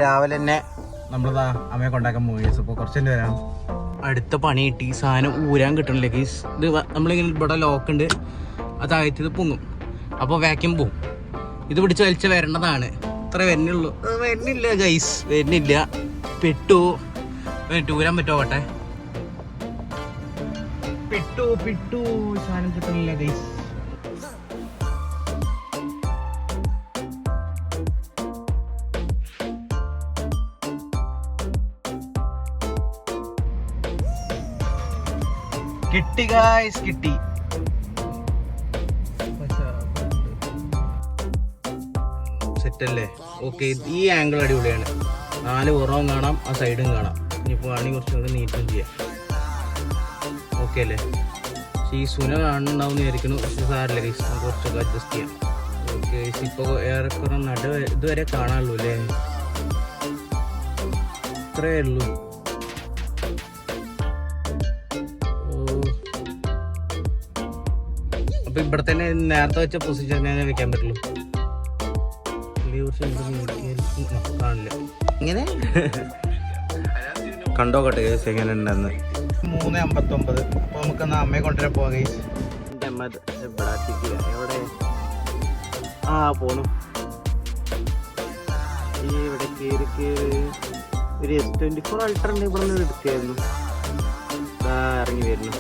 രാവിലെ തന്നെ നമ്മളിതാ അമ്മയെ കൊണ്ടാക്കാൻ പോയി. അപ്പോൾ കുറച്ചെല്ലാം വരാം. അടുത്ത പണി കിട്ടി. സാധനം ഊരാൻ കിട്ടണില്ല ഗൈസ്. ഇത് നമ്മളിങ്ങനെ ഇവിടെ ലോക്കുണ്ട്, അത് താഴ്ത്തിയത് പൊങ്ങും, അപ്പോൾ വാക്യൂം പോവും. ഇത് പിടിച്ച് വലിച്ച് വരേണ്ടതാണ്. ഇത്ര വരുന്നുള്ളൂ. വരുന്നില്ല ഗൈസ്, വരുന്നില്ല. പെട്ടു ഊരാൻ പറ്റുമോ? പോട്ടെ, പിട്ടു സാധനം കിട്ടണില്ല ഗൈസ്. കിട്ടി ഗൈസ്, കിട്ടി. സെറ്റല്ലേ? ഓക്കെ, ഈ ആംഗിൾ അടിപൊളിയാണ്. 4 പുറവും കാണാം, ആ സൈഡും കാണാം. ഇനിയിപ്പോൾ ആണെങ്കിൽ കുറച്ചും കൂടി നീറ്റും ചെയ്യാം. ഓക്കെ അല്ലേ? പക്ഷേ ഈ സുന കാണുന്നുണ്ടാവും വിചാരിക്കുന്നു. പക്ഷെ സാരല്ല ഗൈസ്, നമുക്ക് കുറച്ചൊക്കെ അഡ്ജസ്റ്റ് ചെയ്യാം. ഓക്കെ ഗൈസ്, ഇപ്പോൾ ഏറെക്കുറെ ഇതുവരെ കാണാനുള്ളൂ അല്ലേ? ഇത്രയേ ഉള്ളൂ. അപ്പോൾ ഇവിടെ തന്നെ നേരത്തെ വെച്ച പൊസിഷൻ തന്നെ വെക്കാൻ പറ്റുള്ളൂ. കാണില്ല ഇങ്ങനെ കണ്ടോക്കട്ടെ ഗൈസ് എങ്ങനെ ഉണ്ടെന്ന്. 3:59. അപ്പോൾ നമുക്കെന്നാ അമ്മയെ കൊണ്ടുവരാൻ പോവാം ഗൈസ്. എവിടെ പോന്നു? ഇവിടെ കയറി ഒരു S24 അൾട്ര ഇവിടെ നിന്ന് എടുക്കായിരുന്നു. ഇറങ്ങി വരുന്നു.